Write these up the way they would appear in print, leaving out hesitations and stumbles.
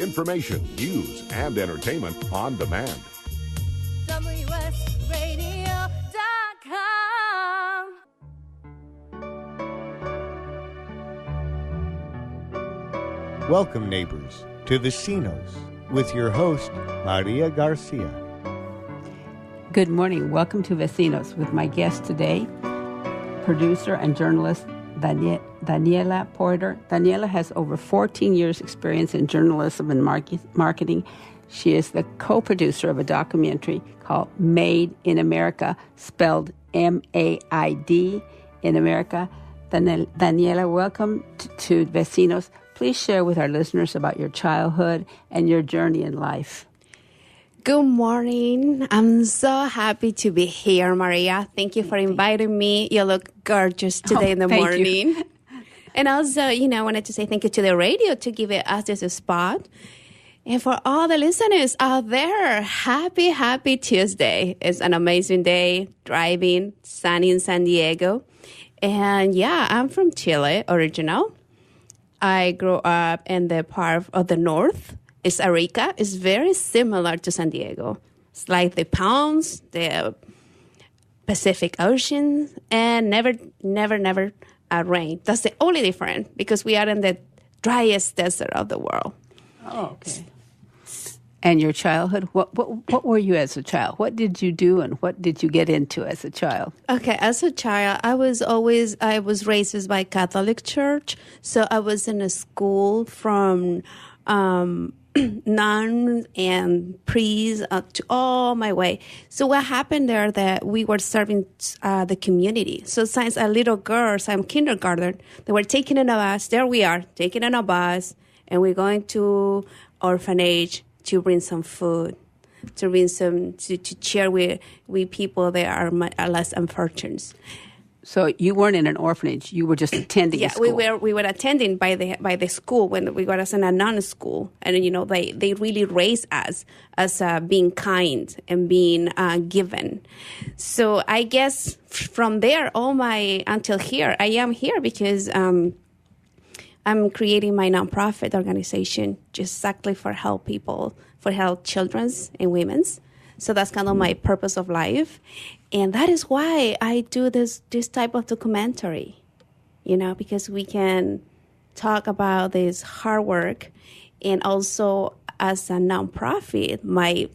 information, news, and entertainment on demand. WSRadio.com. Welcome, neighbors, to Vecinos with your host, Maria Garcia. Good morning. Welcome to Vecinos with my guest today, producer and journalist Daniela Porter. Daniela has over 14 years' experience in journalism and marketing. She is the co-producer of a documentary called MAID in America, spelled M-A-I-D in America. Daniela, welcome to Vecinos. Please share with our listeners about your childhood and your journey in life. Good morning. I'm so happy to be here, Maria. Thank you for inviting me. You look gorgeous today in the morning. You. And also, I wanted to say thank you to the radio to give us this spot. And for all the listeners out there, happy Tuesday. It's an amazing day, driving, sunny in San Diego. And yeah, I'm from Chile, original. I grew up in the part of the north. It's Arica. It's very similar to San Diego. It's like the palms, the Pacific Ocean, and never rain. That's the only difference because we are in the driest desert of the world. Oh, okay. And your childhood, what were you as a child? What did you do and what did you get into as a child? Okay, as a child, I was raised by Catholic Church. So I was in a school from nuns and priests to all my way. So what happened there that we were serving the community. So since a little girl, I'm kindergarten, they were taking in a bus. There we are, taking in a bus, and we're going to orphanage to bring some food, to bring some to share with people that are less unfortunate. So you weren't in an orphanage; you were just attending. Yeah, school. we were attending by the school when we got us in a non-school, and they really raised us as being kind and being given. So I guess from there, until here, I am here because I'm creating my nonprofit organization just exactly for help people, for help children's and women's. So that's kind of my purpose of life. And that is why I do this type of documentary, because we can talk about this hard work. And also as a nonprofit, my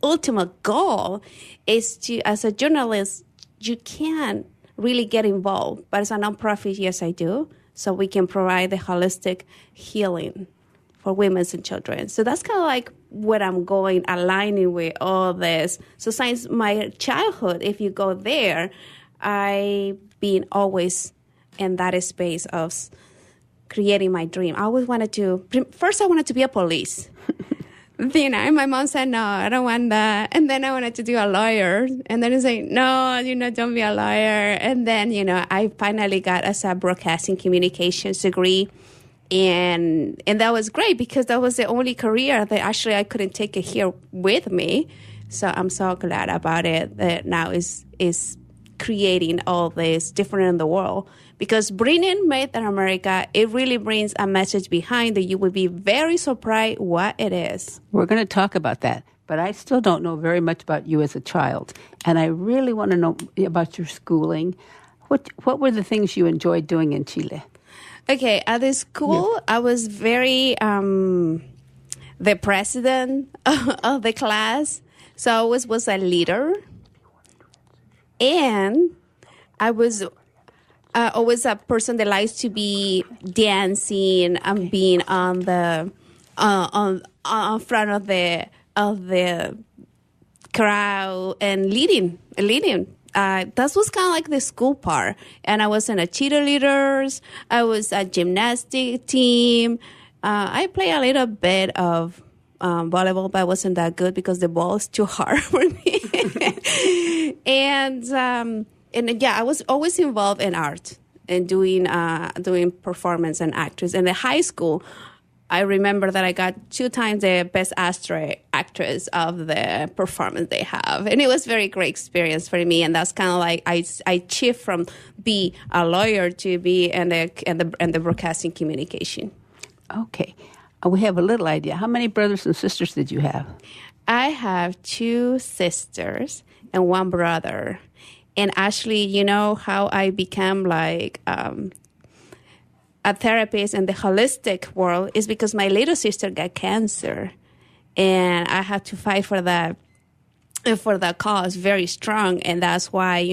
ultimate goal is to, as a journalist, you can really get involved. But as a nonprofit, yes, I do. So we can provide the holistic healing for women and children. So that's kind of like what I'm going, aligning with all this. So since my childhood, if you go there, I've been always in that space of creating my dream. I always wanted to, first I wanted to be a police. My mom said, no, I don't want that. And then I wanted to do a lawyer. And then I said, no, don't be a lawyer. And then, I finally got a broadcasting communications degree. And that was great because that was the only career that actually I couldn't take it here with me. So I'm so glad about it that now is creating all this different in the world. Because bringing MAID in America, it really brings a message behind that you will be very surprised what it is. We're going to talk about that, but I still don't know very much about you as a child. And I really want to know about your schooling. What were the things you enjoyed doing in Chile? Okay, at the school, I was very the president of the class. So I always was a leader. And I was always a person that likes to be dancing and being on the on front of the crowd and leading. That was kind of like the school part. And I was in a cheerleaders. I was a gymnastic team. I play a little bit of volleyball, but I wasn't that good because the ball is too hard for me. And yeah, I was always involved in art and doing performance and actress. In the high school, I remember that I got 2 times the best actress of the performance they have. And it was a very great experience for me. And that's kind of like I shift from be a lawyer to be in the broadcasting communication. Okay. we have a little idea. How many brothers and sisters did you have? I have 2 sisters and 1 brother. And actually, you know how I became like a therapist in the holistic world is because my little sister got cancer. And I had to fight for that. For the cause, very strong, and that's why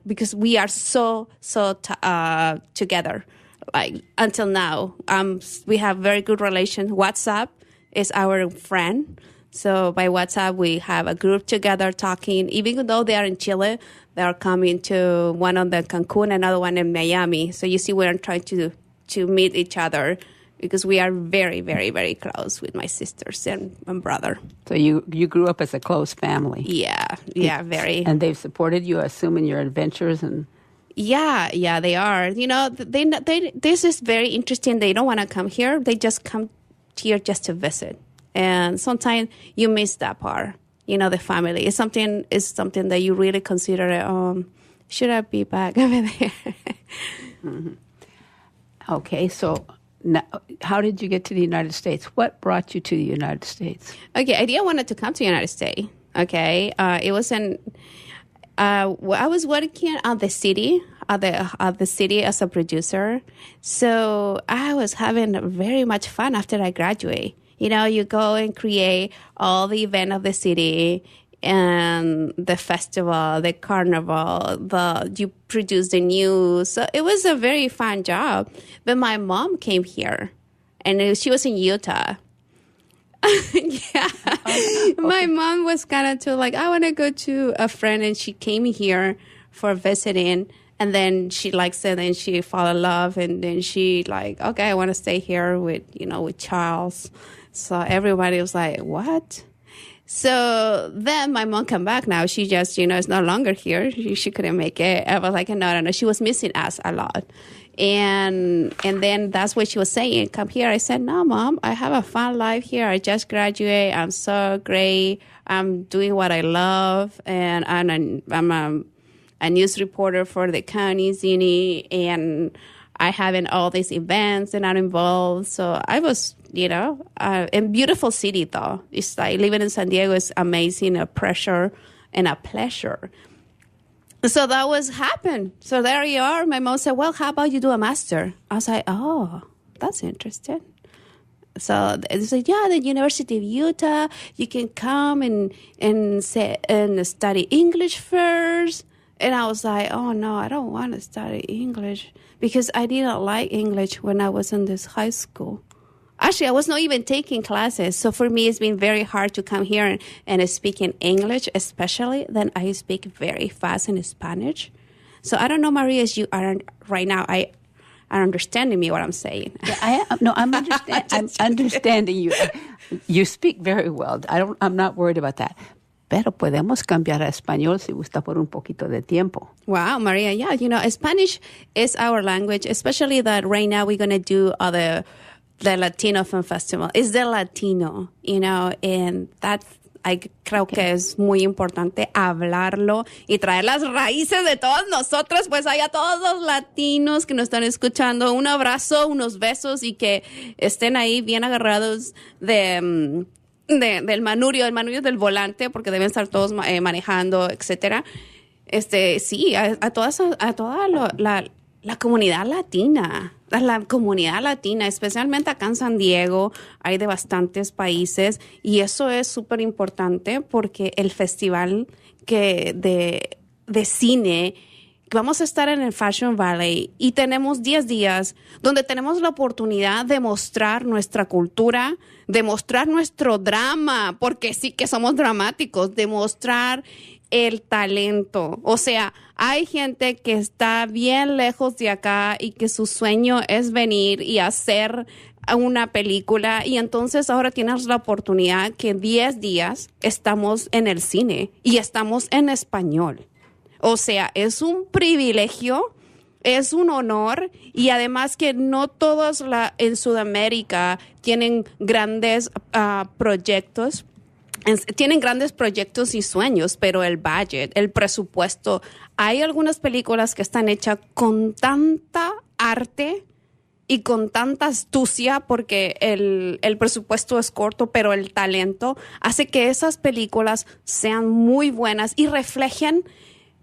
because we are so together, like until now. We have very good relation. WhatsApp is our friend, so by WhatsApp we have a group together talking. Even though they are in Chile, they are coming to one on the Cancun, another one in Miami. So you see, we're trying to meet each other. Because we are very, very, very close with my sisters and my brother. So you grew up as a close family. Yeah, very. And they've supported you, I assume, in your adventures and. Yeah, they are. You know, this is very interesting. They don't want to come here. They just come here just to visit. And sometimes you miss that part. You know, the family is something that you really consider. Should I be back over there? Mm-hmm. Okay, so. Now, how did you get to the United States? What brought you to the United States? Okay, I didn't want to come to the United States. Okay, it was I was working at the city, as a producer. So I was having very much fun after I graduate. You know, you go and create all the event of the city and the festival, the carnival, you produce the news. So it was a very fun job. But my mom came here, and she was in Utah. Yeah. Okay. My mom was kind of too like, I want to go to a friend, and she came here for visiting. And then she likes it, and she fall in love, and then she like, okay, I want to stay here with Charles. So everybody was like, what? So then my mom come back now. She just, is no longer here. She couldn't make it. I was like, no. She was missing us a lot. And then that's what she was saying. Come here. I said, no, Mom, I have a fun life here. I just graduated. I'm so great. I'm doing what I love. And I'm a news reporter for the county, Zini. And I having all these events and I'm involved. So I was, a beautiful city though. It's like living in San Diego is amazing, a pressure and a pleasure. So that was happened. So there you are. My mom said, well, how about you do a master? I was like, oh, that's interesting. So they said, yeah, the University of Utah, you can come and study English first. And I was like, oh, no, I don't want to study English because I didn't like English when I was in this high school. Actually, I was not even taking classes. So for me, it's been very hard to come here and speak in English, especially then I speak very fast in Spanish. So I don't know, Maria, as you are right now, are understanding me what I'm saying. Yeah, I'm understanding you. You speak very well. I'm not worried about that. Pero podemos cambiar a español si gusta por un poquito de tiempo. Wow, Maria, yeah, Spanish is our language, especially that right now we're going to do the Latino Film Festival. It's the Latino, and that I creo que es muy importante hablarlo y traer las raíces de todos nosotros, pues hay a todos los latinos que nos están escuchando. Un abrazo, unos besos y que estén ahí bien agarrados del manubrio del volante, porque deben estar todos manejando, etcétera. Sí, a toda la comunidad latina. La comunidad latina, especialmente acá en San Diego, hay de bastantes países y eso es súper importante porque el festival de cine, vamos a estar en el Fashion Valley y tenemos 10 días donde tenemos la oportunidad de mostrar nuestra cultura, de mostrar nuestro drama, porque sí que somos dramáticos, de mostrar el talento. O sea, hay gente que está bien lejos de acá y que su sueño es venir y hacer una película y entonces ahora tienes la oportunidad que 10 días estamos en el cine y estamos en español. O sea, es un privilegio, es un honor y además que no todos en Sudamérica tienen grandes proyectos. Tienen grandes proyectos y sueños, pero el budget, el presupuesto, hay algunas películas que están hechas con tanta arte y con tanta astucia, porque el presupuesto es corto, pero el talento hace que esas películas sean muy buenas y reflejen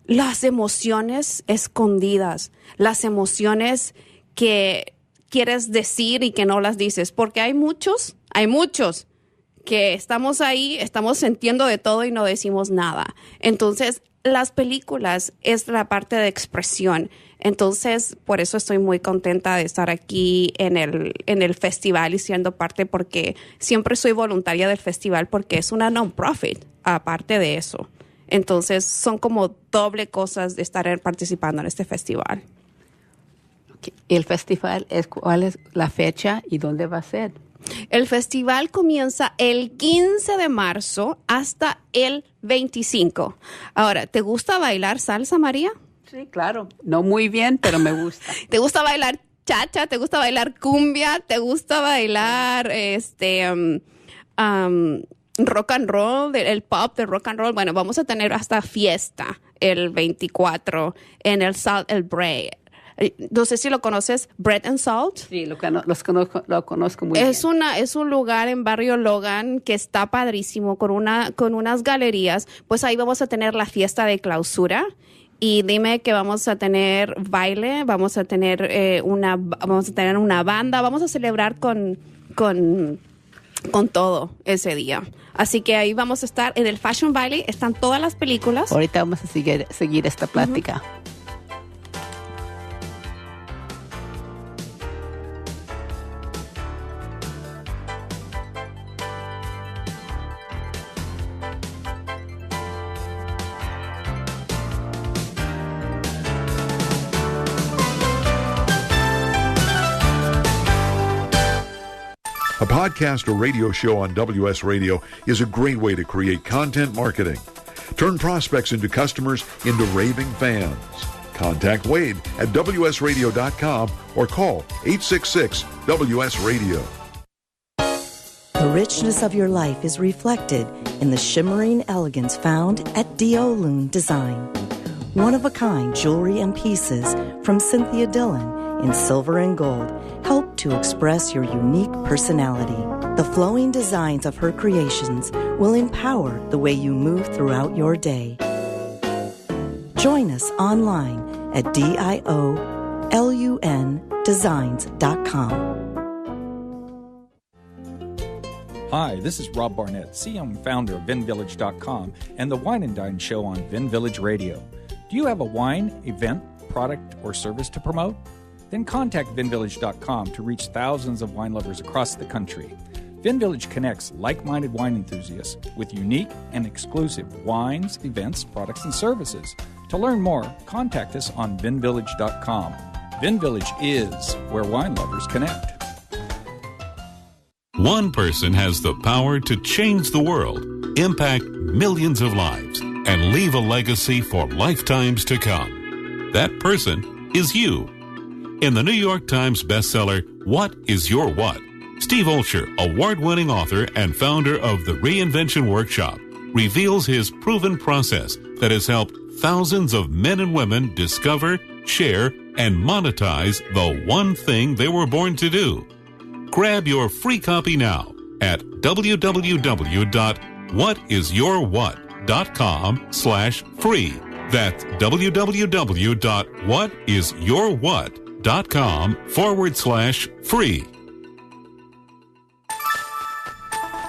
las emociones escondidas, las emociones que quieres decir y que no las dices, porque hay muchos que estamos ahí, estamos sintiendo de todo y no decimos nada. Entonces, las películas es la parte de expresión. Entonces, por eso estoy muy contenta de estar aquí en el festival y siendo parte, porque siempre soy voluntaria del festival porque es una non-profit, aparte de eso. Entonces, son como doble cosas de estar participando en este festival. Okay. ¿El festival cuál es la fecha y dónde va a ser? El festival comienza el 15 de marzo hasta el 25. Ahora, ¿te gusta bailar salsa, María? Sí, claro. No muy bien, pero me gusta. ¿Te gusta bailar chacha? ¿Te gusta bailar cumbia? ¿Te gusta bailar rock and roll, el pop de rock and roll? Bueno, vamos a tener hasta fiesta el 24 en el Salt el Bread. No sé si lo conoces, Bread and Salt. Sí, lo conozco muy bien. Es un lugar en Barrio Logan que está padrísimo con unas galerías. Pues ahí vamos a tener la fiesta de clausura. Y dime que vamos a tener baile, vamos a tener una banda, vamos a celebrar con todo ese día. Así que ahí vamos a estar en el Fashion Valley, están todas las películas. Ahorita vamos a seguir esta plática. A podcast or radio show on WS Radio is a great way to create content marketing. Turn prospects into customers into raving fans. Contact Wade at WSRadio.com or call 866-WS-RADIO. The richness of your life is reflected in the shimmering elegance found at Diolun Design. One-of-a-kind jewelry and pieces from Cynthia Dillon in silver and gold help to express your unique personality. The flowing designs of her creations will empower the way you move throughout your day. Join us online at DIOLUNdesigns.com. Hi, this is Rob Barnett, CEO and founder of VinVillage.com and the Wine and Dine Show on Vin Village Radio. Do you have a wine, event, product, or service to promote? Then contact VinVillage.com to reach thousands of wine lovers across the country. VinVillage connects like-minded wine enthusiasts with unique and exclusive wines, events, products, and services. To learn more, contact us on VinVillage.com. VinVillage is where wine lovers connect. One person has the power to change the world, impact millions of lives, and leave a legacy for lifetimes to come. That person is you. In the New York Times bestseller, What is Your What? Steve Olsher, award-winning author and founder of the Reinvention Workshop, reveals his proven process that has helped thousands of men and women discover, share, and monetize the one thing they were born to do. Grab your free copy now at www.whatisyourwhat.com/free. That's www.whatisyourwhat.com/free.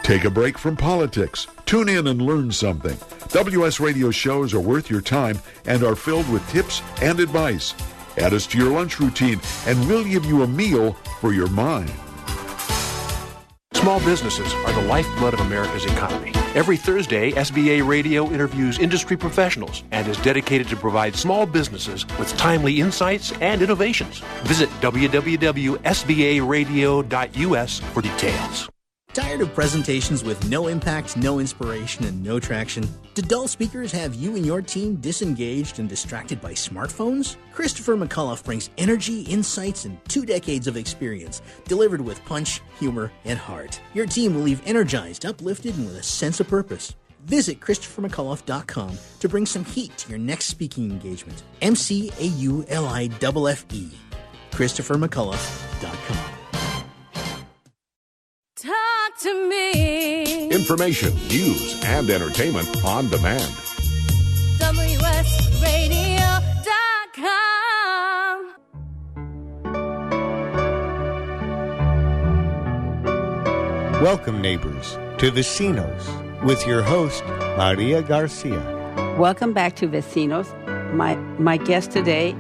Take a break from politics. Tune in and learn something. WS Radio shows are worth your time and are filled with tips and advice. Add us to your lunch routine and we'll give you a meal for your mind. Small businesses are the lifeblood of America's economy. Every Thursday, SBA Radio interviews industry professionals and is dedicated to provide small businesses with timely insights and innovations. Visit www.sbaradio.us for details. Tired of presentations with no impact, no inspiration, and no traction? Do dull speakers have you and your team disengaged and distracted by smartphones? Christopher McCullough brings energy, insights, and 2 decades of experience, delivered with punch, humor, and heart. Your team will leave energized, uplifted, and with a sense of purpose. Visit ChristopherMcCullough.com to bring some heat to your next speaking engagement. MCAULIFFE. ChristopherMcCullough.com. WSRadio.com. Talk to me. Information, news, and entertainment on demand. WSRadio.com. Welcome, neighbors, to Vecinos with your host, Maria Garcia. Welcome back to Vecinos. My guest today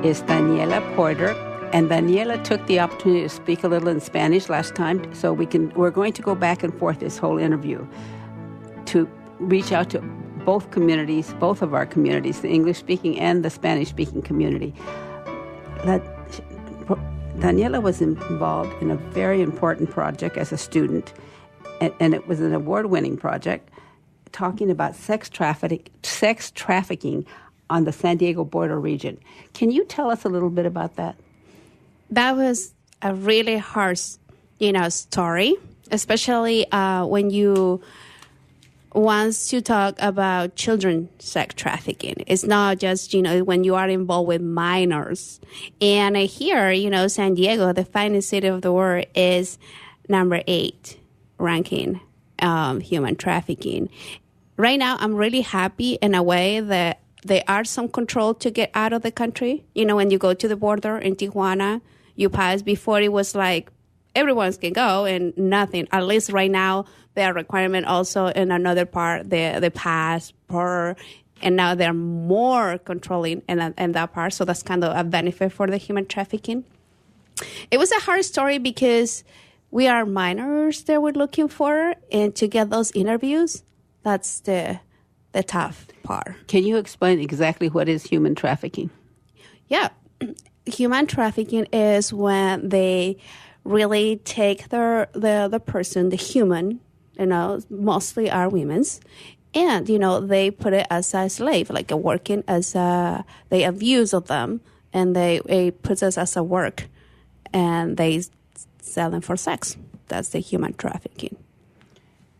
is Daniela Porter. And Daniela took the opportunity to speak a little in Spanish last time, so we're going to go back and forth this whole interview to reach out to both communities, both of our communities, the English-speaking and the Spanish-speaking community. Daniela was involved in a very important project as a student, and it was an award-winning project talking about sex trafficking on the San Diego border region. Can you tell us a little bit about that? That was a really hard, story, especially when you want to talk about children sex trafficking. It's not just, when you are involved with minors. And here, San Diego, the finest city of the world, is number 8 ranking human trafficking. Right now, I'm really happy in a way that there are some control to get out of the country. When you go to the border in Tijuana, you pass. Before it was like everyone can go and nothing. At least right now, there are requirements also in another part, the passport, and now they're more controlling in that part. So that's kind of a benefit for the human trafficking. It was a hard story because we are minors that we're looking for, and to get those interviews, that's the tough part. Can you explain exactly what is human trafficking? Yeah. Human trafficking is when they really take the person, the human, mostly are women's, and, they put it as a slave, like working they abuse of them, and they put us as a work, and they sell them for sex. That's the human trafficking.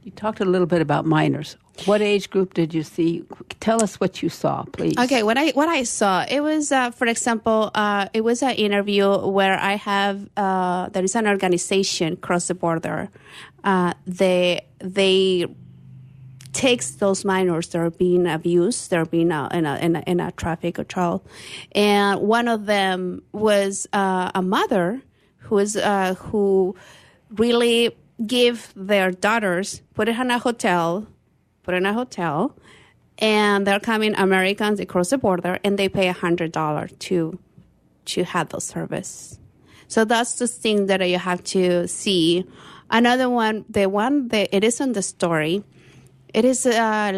You talked a little bit about minors. What age group did you see? Tell us what you saw, please. Okay, what I saw, it was, for example, it was an interview where I have, there is an organization across the border. They takes those minors that are being abused, they're being in a traffic or child. And one of them was a mother who really give their daughters, put in a hotel, and they're coming Americans across the border, and they pay $100 to have those service. So that's the thing that you have to see. Another one, it is in the story. It is a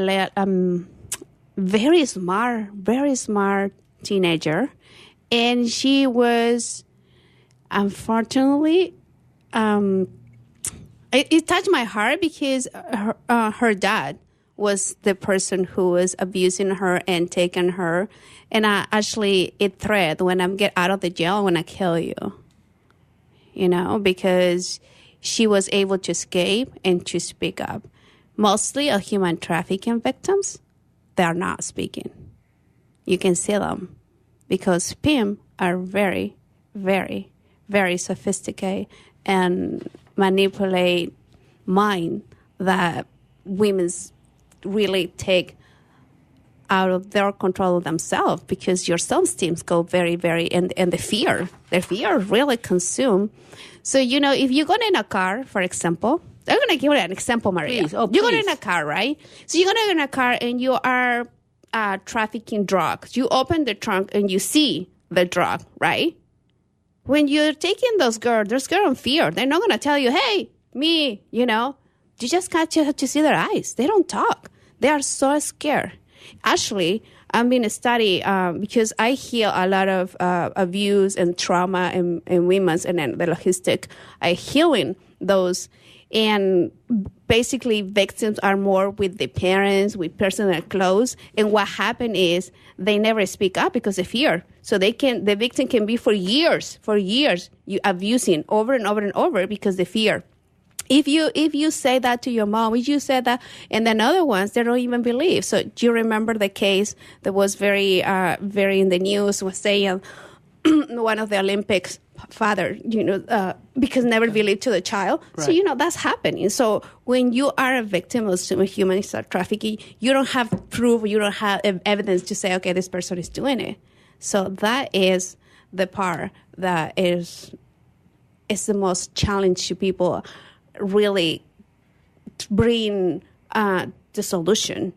very smart teenager, and she was, unfortunately, it touched my heart because her dad was the person who was abusing her and taking her. And it threatened, when I get out of the jail, I'm going to kill you. Because she was able to escape and to speak up. Mostly of human trafficking victims, they're not speaking. You can see them because PIM are very, very, very sophisticated and manipulate mind that women's really take out of their control of themselves, because your self-esteem go very, very, and the fear really consume. So, if you go in a car, for example, I'm going to give you an example, Maria. Please. You go in a car, right? So you go in a car and you are trafficking drugs. You open the trunk and you see the drug, right? When you're taking those girls in fear. They're not going to tell you, hey, me, You just got to see their eyes. They don't talk. They are so scared. Actually, I'm being studied because I hear a lot of abuse and trauma in women's, and then the logistic healing those. And basically, victims are more with the parents, with person that are close. And what happened is they never speak up because of fear. So the victim can be for years, you abusing over and over and over because of fear. If you say that to your mom, if you say that, and then other ones, they don't even believe. So do you remember the case that was very, very in the news, was saying one of the Olympics father, because never believed to the child. Right. So, that's happening. So when you are a victim of human trafficking, you don't have proof, you don't have evidence to say, okay, this person is doing it. So that is the part that is the most challenge to people really bring the solution.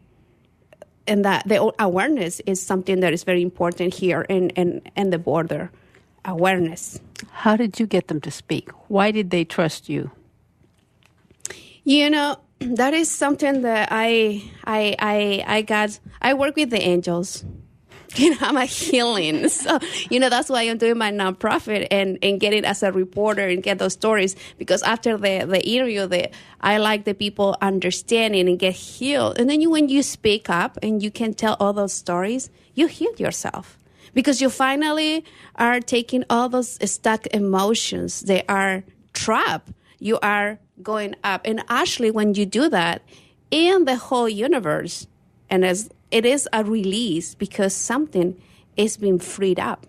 And that the awareness is something that is very important here in the border. Awareness. How did you get them to speak? Why did they trust you? That is something that I got. I work with the angels. I'm a healing. So, that's why I'm doing my nonprofit and getting as a reporter and get those stories. Because after the interview, I like the people understanding and get healed. And then when you speak up and you can tell all those stories, you heal yourself. Because you finally are taking all those stuck emotions. They are trapped. You are going up. And actually, when you do that, in the whole universe, and as it is a release because something is being freed up.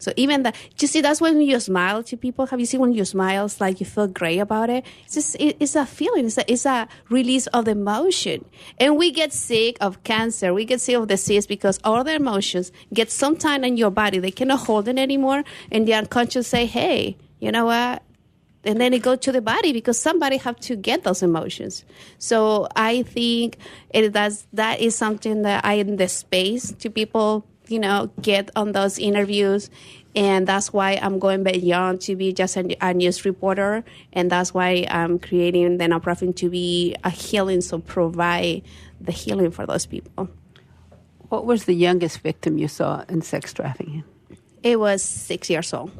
So even that, you see, that's when you smile to people. Have you seen when you smile, it's like you feel great about it? It's a feeling. It's a release of the emotion. And we get sick of cancer. We get sick of disease because all the emotions get sometime in your body. They cannot hold it anymore. And the unconscious say, hey, you know what? And then it goes to the body because somebody have to get those emotions. So I think that is something that I in the space to people, get on those interviews. And that's why I'm going beyond to be just a news reporter. And that's why I'm creating the nonprofit to be a healing, so provide the healing for those people. What was the youngest victim you saw in sex trafficking? It was 6 years old.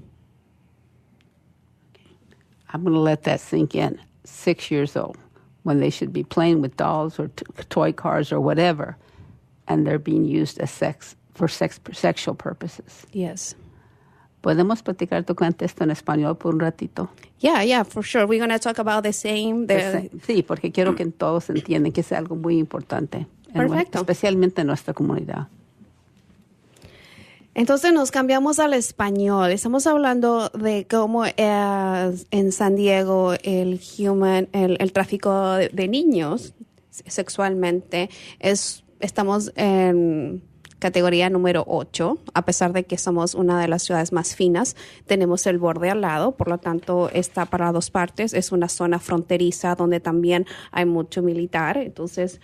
I'm going to let that sink in. 6 years old, when they should be playing with dolls or toy cars or whatever, and they're being used as for sexual purposes. Yes. ¿Podemos platicar tu esto en español por un ratito? Yeah, for sure. We're going to talk about the same. Sí, porque quiero que todos entiendan que es algo muy importante. Perfecto. Especialmente en nuestra comunidad. Entonces nos cambiamos al español. Estamos hablando de cómo en San Diego el tráfico de niños sexualmente estamos en categoría número 8, a pesar de que somos una de las ciudades más finas. Tenemos el borde al lado, por lo tanto está para dos partes. Es una zona fronteriza donde también hay mucho militar. Entonces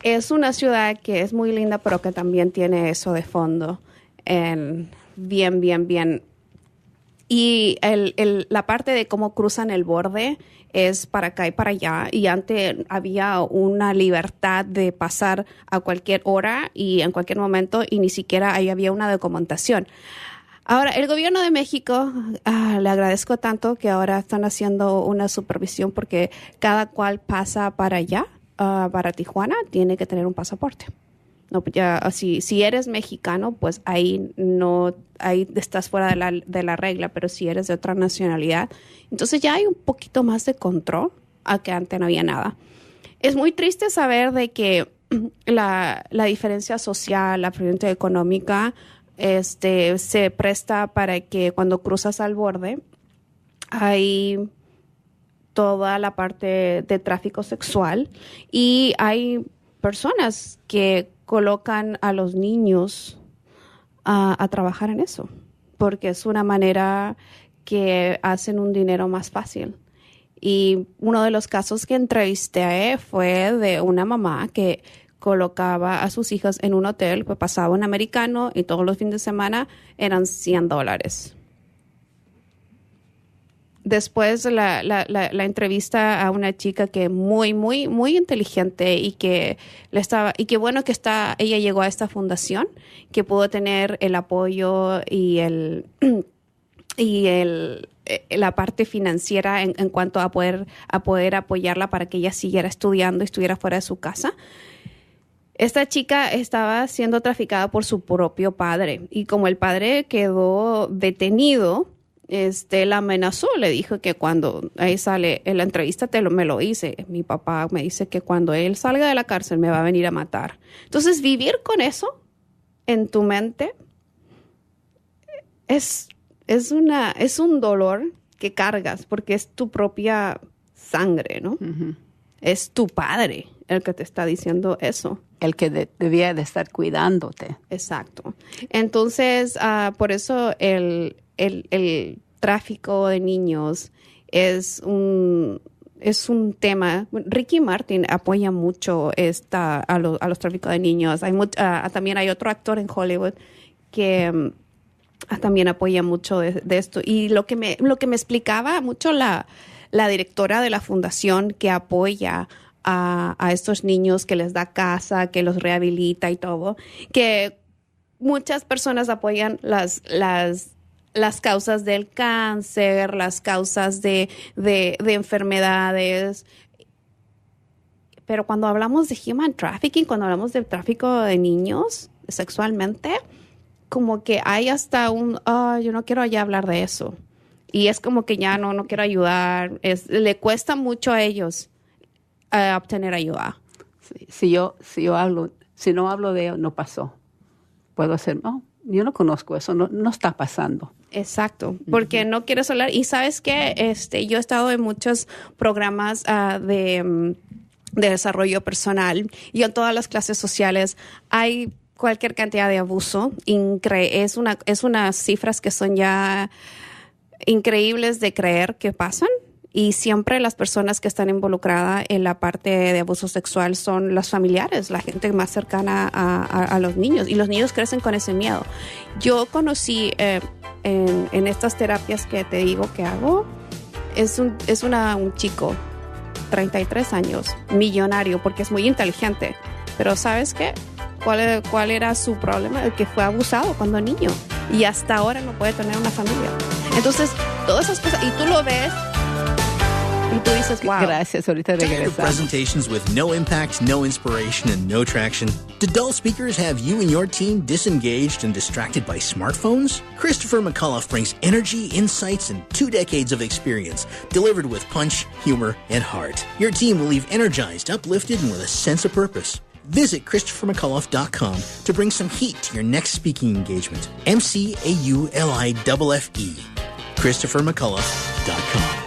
es una ciudad que es muy linda, pero que también tiene eso de fondo. Bien. Y la parte de cómo cruzan el borde es para acá y para allá. Y antes había una libertad de pasar a cualquier hora y en cualquier momento, y ni siquiera ahí había una documentación. Ahora, el gobierno de México, le agradezco tanto que ahora están haciendo una supervisión porque cada cual pasa para allá, para Tijuana, tiene que tener un pasaporte. No, ya, si eres mexicano, pues ahí estás fuera de la regla, pero si eres de otra nacionalidad, entonces ya hay un poquito más de control, a que antes no había nada. Es muy triste saber de que la diferencia social, la diferencia económica, se presta para que cuando cruzas al borde hay toda la parte de tráfico sexual y hay personas que colocan a los niños a trabajar en eso, porque es una manera que hacen un dinero más fácil. Y uno de los casos que entrevisté fue de una mamá que colocaba a sus hijas en un hotel, pues pasaba un americano y todos los fines de semana eran $100. Después la entrevista a una chica que muy inteligente y que bueno que ella llegó a esta fundación, que pudo tener el apoyo y la parte financiera en cuanto a poder apoyarla para que ella siguiera estudiando y estuviera fuera de su casa. Esta chica estaba siendo traficada por su propio padre y como el padre quedó detenido, la amenazó, le dijo que cuando ahí sale en la entrevista me lo hice. Mi papá me dice que cuando él salga de la cárcel me va a venir a matar. Entonces vivir con eso en tu mente es es un dolor que cargas porque es tu propia sangre, ¿no? Ujú. Es tu padre el que te está diciendo eso. El que debía de estar cuidándote. Exacto. Entonces, por eso el tráfico de niños es un tema. Ricky Martin apoya mucho a los tráficos de niños. También hay otro actor en Hollywood que también apoya mucho de esto. Y lo que me explicaba mucho la directora de la fundación que apoya a estos niños, que les da casa, que los rehabilita y todo, que muchas personas apoyan las causas del cáncer, las causas de enfermedades. Pero cuando hablamos de human trafficking, cuando hablamos del tráfico de niños sexualmente, como que hay hasta yo no quiero ya hablar de eso. Y es como que ya no quiero ayudar. Le cuesta mucho a ellos obtener ayuda. Si no hablo de ello, no pasó. Puedo hacer, yo no conozco eso, no está pasando. Exacto, porque no quieres hablar. Y ¿sabes qué? Yo he estado en muchos programas de desarrollo personal y en todas las clases sociales hay cualquier cantidad de abuso. Es unas cifras que son ya increíbles de creer que pasan. Y siempre las personas que están involucradas en la parte de abuso sexual son los familiares, la gente más cercana a los niños. Y los niños crecen con ese miedo. Yo conocí en estas terapias que te digo que hago, es un chico, 33 años, millonario, porque es muy inteligente. Pero ¿sabes qué? ¿Cuál era su problema? El que fue abusado cuando niño. Y hasta ahora no puede tener una familia. Entonces, todas esas cosas, y tú lo ves, y tú dices, wow. Gracias, ahorita Tired of regresamos. presentations with no impact, no inspiration, and no traction? Do dull speakers have you and your team disengaged and distracted by smartphones? Christopher McCullough brings energy, insights, and 2 decades of experience, delivered with punch, humor, and heart. Your team will leave energized, uplifted, and with a sense of purpose. Visit ChristopherMcCullough.com to bring some heat to your next speaking engagement. MCAULIFFE. ChristopherMcCullough.com.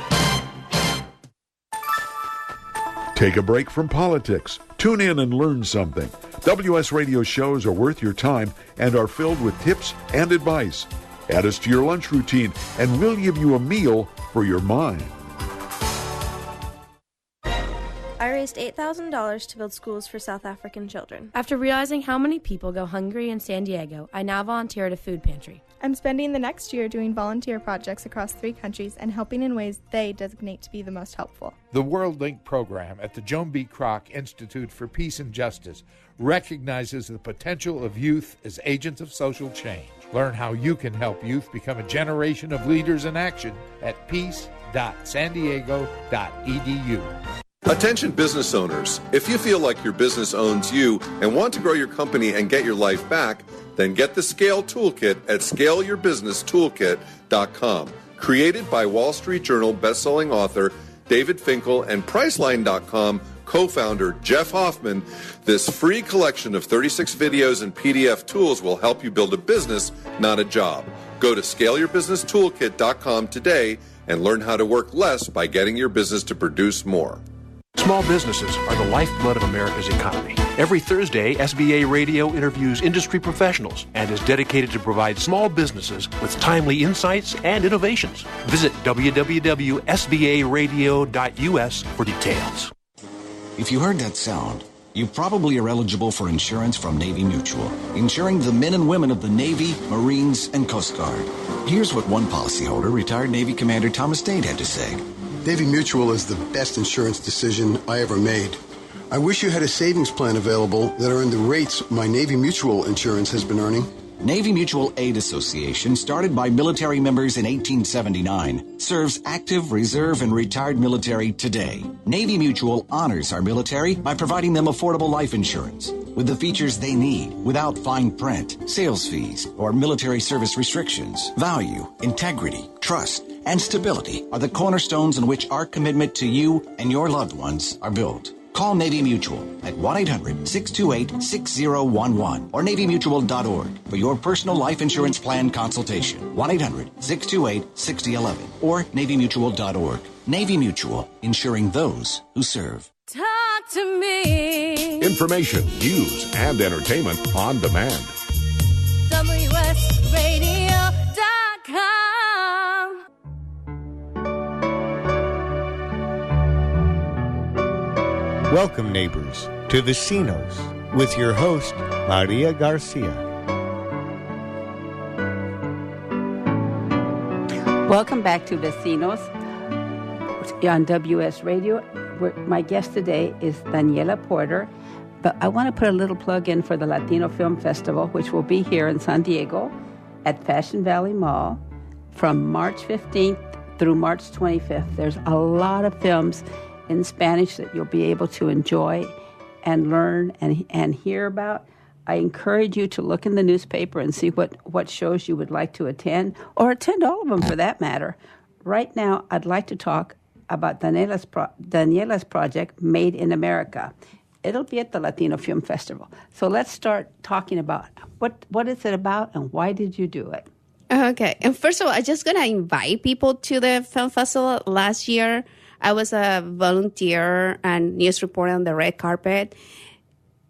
Take a break from politics. Tune in and learn something. WS Radio shows are worth your time and are filled with tips and advice. Add us to your lunch routine and we'll give you a meal for your mind. I raised $8,000 to build schools for South African children. After realizing how many people go hungry in San Diego, I now volunteer at a food pantry. I'm spending the next year doing volunteer projects across 3 countries and helping in ways they designate to be the most helpful. The World Link program at the Joan B. Kroc Institute for Peace and Justice recognizes the potential of youth as agents of social change. Learn how you can help youth become a generation of leaders in action at peace.sandiego.edu. Attention business owners. If you feel like your business owns you and want to grow your company and get your life back, then get the Scale Toolkit at scaleyourbusnesstoolkit.com. Created by Wall Street Journal bestselling author David Finkel and Priceline.com co-founder Jeff Hoffman, this free collection of 36 videos and PDF tools will help you build a business, not a job. Go to scaleyourbusnesstoolkit.com today and learn how to work less by getting your business to produce more. Small businesses are the lifeblood of America's economy. Every Thursday, SBA Radio interviews industry professionals and is dedicated to provide small businesses with timely insights and innovations. Visit www.sbaradio.us for details. If you heard that sound, you probably are eligible for insurance from Navy Mutual, insuring the men and women of the Navy, Marines, and Coast Guard. Here's what one policyholder, retired Navy Commander Thomas Dade, had to say. Navy Mutual is the best insurance decision I ever made. I wish you had a savings plan available that earned the rates my Navy Mutual insurance has been earning. Navy Mutual Aid Association, started by military members in 1879, serves active, reserve, and retired military today. Navy Mutual honors our military by providing them affordable life insurance with the features they need without fine print, sales fees, or military service restrictions. Value, integrity, trust, and stability are the cornerstones on which our commitment to you and your loved ones are built. Call Navy Mutual at 1-800-628-6011 or NavyMutual.org for your personal life insurance plan consultation. 1-800-628-6011 or NavyMutual.org. Navy Mutual, insuring those who serve. Talk to me. Information, news, and entertainment on demand. WSRadio.com. Welcome, neighbors, to Vecinos with your host, Maria Garcia. Welcome back to Vecinos on WS Radio. My guest today is Daniela Porter. But I want to put a little plug in for the Latino Film Festival, which will be here in San Diego at Fashion Valley Mall from March 15th through March 25th. There's a lot of films in Spanish that you'll be able to enjoy and learn and hear about. I encourage you to look in the newspaper and see what shows you would like to attend, or attend all of them for that matter. Right now, I'd like to talk about Daniela's project, MAID in America. It'll be at the Latino Film Festival. So let's start talking about what is it about and why did you do it? Okay. And first of all, I'm just going to invite people to the film festival. Last year, I was a volunteer and news reporter on the red carpet.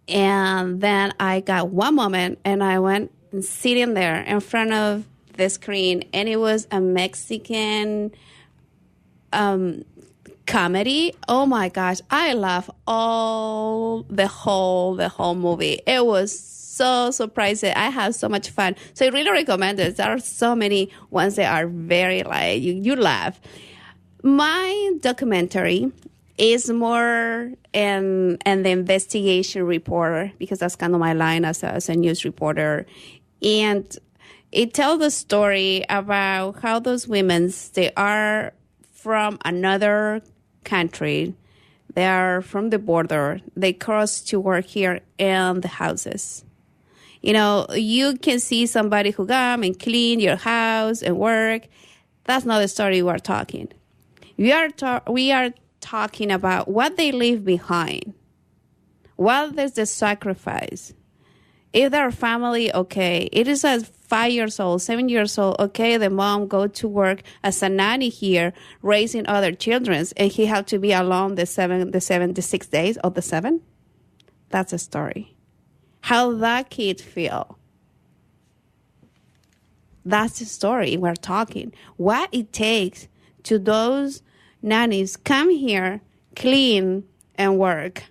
And then I got one moment and I went sitting there in front of the screen, and it was a Mexican comedy. Oh my gosh, I laughed the whole movie. It was so surprising. I had so much fun. So I really recommend it. There are so many ones that are very like you laugh. My documentary is more an investigation reporter, because that's kind of my line as a news reporter. And it tells the story about how those women, they are from another country. They are from the border. They cross to work here in the houses. You know, you can see somebody who come and clean your house and work. That's not the story we're talking. We are talking about what they leave behind. What is the sacrifice? If their family, okay, it is a 5 years old, 7 years old, okay, the mom go to work as a nanny here, raising other children, and he had to be alone the 6 days of the 7. That's a story. How that kid feel. That's the story we're talking. What it takes to those nannies come here, clean, and work.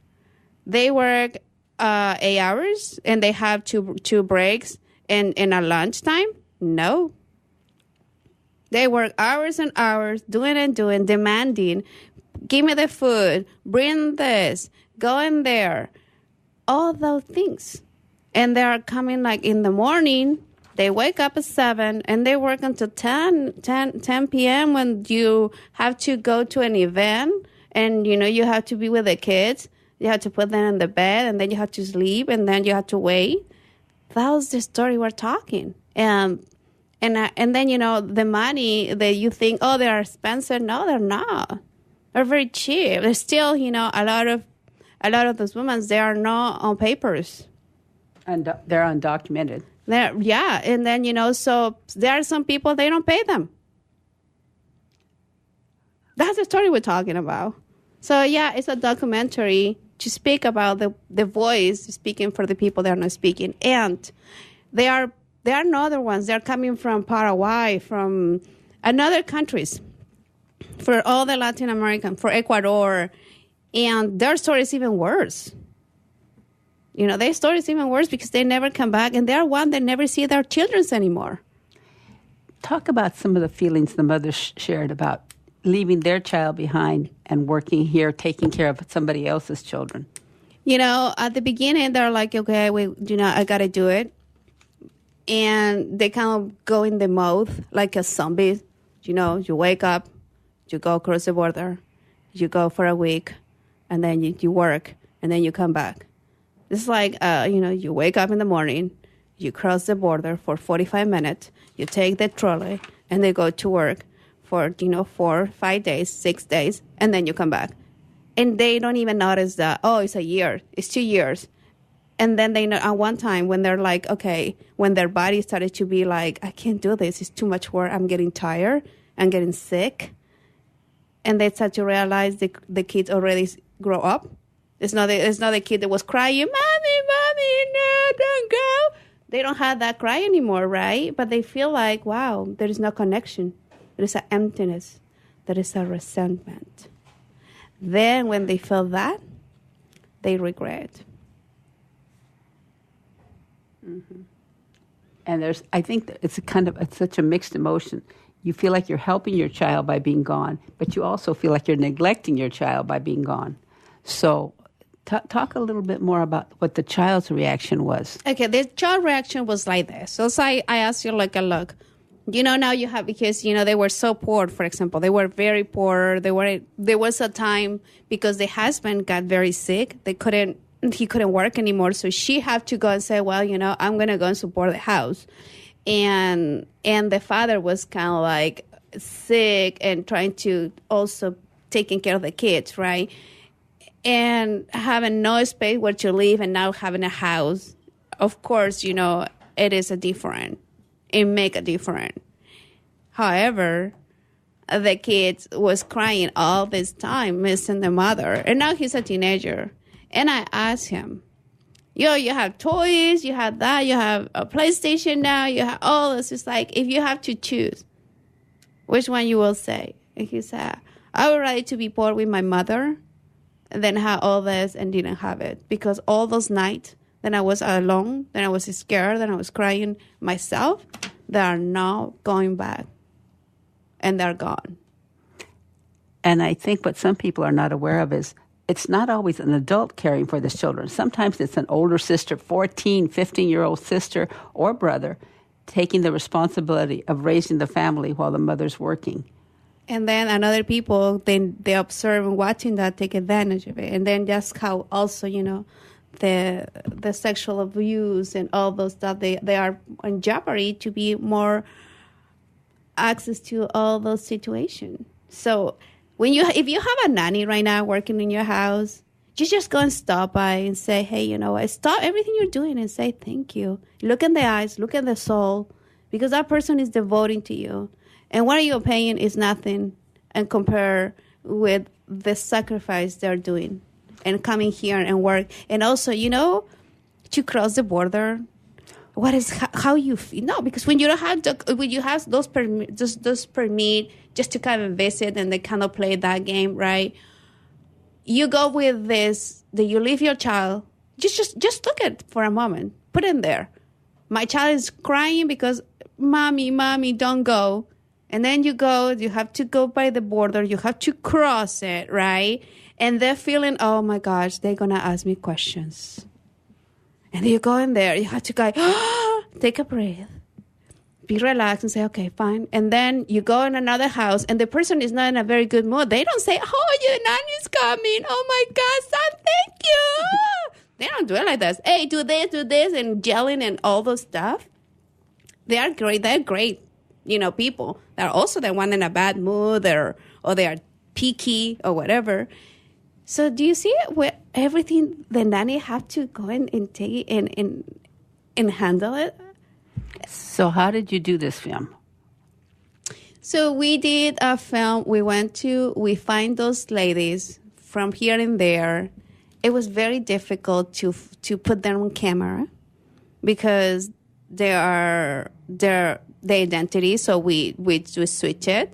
They work 8 hours, and they have two breaks and a lunchtime? No. They work hours and hours, doing, demanding, give me the food, bring this, go in there, all those things. And they are coming like in the morning. They wake up at 7 and they work until 10 p.m. when you have to go to an event and, you know, you have to be with the kids. You have to put them in the bed and then you have to sleep and then you have to wait. That was the story we're talking. And then, you know, the money that you think, oh, they are expensive. No, they're not. They're very cheap. There's still, you know, a lot of those women, they are not on papers. And they're undocumented. Yeah, and then, you know, so there are some people, they don't pay them. That's the story we're talking about. So, yeah, it's a documentary to speak about the voice speaking for the people that are not speaking. And there are other ones. They're coming from Paraguay, from another countries, for all the Latin American, for Ecuador. And their story is even worse. You know, their story is even worse because they never come back, and they're one that never see their children anymore. Talk about some of the feelings the mothers shared about leaving their child behind and working here, taking care of somebody else's children. You know, at the beginning, they're like, okay, I got to do it. And they kind of go in the mode like a zombie. You know, you wake up, you go across the border, you go for a week, and then you work, and then you come back. It's like, you wake up in the morning, you cross the border for 45 minutes, you take the trolley, and they go to work for, 4, 5 days, 6 days, and then you come back. And they don't even notice that, oh, it's a year, it's 2 years. And then they know at one time when they're like, okay, when their body started to be like, I can't do this, it's too much work, I'm getting tired, I'm getting sick. And they start to realize the kids already grow up. It's not the kid that was crying, mommy, no, don't go. They don't have that cry anymore, right? But they feel like, wow, there is no connection. There is an emptiness. There is a resentment. Then when they feel that, they regret. Mm-hmm. And I think that it's such a mixed emotion. You feel like you're helping your child by being gone, but you also feel like you're neglecting your child by being gone. So talk a little bit more about what the child's reaction was. Okay, the child reaction was like this. So I asked you, like, look, now you have, because, they were so poor, for example. They were very poor. There was a time because the husband got very sick. He couldn't work anymore. So she had to go and say, well, I'm going to go and support the house. And the father was kind of like sick and trying to also taking care of the kids, right? And having no space where to live and now having a house, of course, it is it make a difference. However, the kid was crying all this time, missing the mother. And now he's a teenager. And I asked him, you have toys, you have that, you have a PlayStation now, you have all this. It's like, if you have to choose, which one you will say? And he said, I would rather to be poor with my mother than have all this and didn't have it. Because all those nights, then I was alone, then I was scared, then I was crying myself, they are now going back. And they're gone. And I think what some people are not aware of is it's not always an adult caring for the children. Sometimes it's an older sister, 14, 15-year-old sister or brother, taking the responsibility of raising the family while the mother's working. And then another people, then they observe and watching that, take advantage of it. And then just how also, the sexual abuse and all those stuff, they are in jeopardy to be more access to all those situations. So if you have a nanny right now working in your house, you just go and stop by and say, hey, stop everything you're doing and say thank you. Look in the eyes, look in the soul, because that person is devoting to you. And what you're paying is nothing and compare with the sacrifice they're doing and coming here and work. And also, to cross the border, how you feel? No, because when you don't have when you have those permit just to kind of visit and they kind of play that game, right? You go with this that you leave your child. Just look at it for a moment. Put it in there. My child is crying because mommy, don't go. And then you go. You have to go by the border. You have to cross it, right? And they're feeling, oh my gosh, they're gonna ask me questions. And you go in there, you have to go, take a breath, be relaxed and say, okay, fine. And then you go in another house and the person is not in a very good mood. They don't say, oh, your nanny's coming. Oh my God, son, thank you. They don't do it like that. Hey, do this, and yelling and all those stuff. They are great. They're great, people. They're also the one in a bad mood or they are picky or whatever. So do you see where everything the nanny have to go in and take and handle it? So how did you do this film? So we did a film. We find those ladies from here and there. It was very difficult to put them on camera because their identity. So we switch it.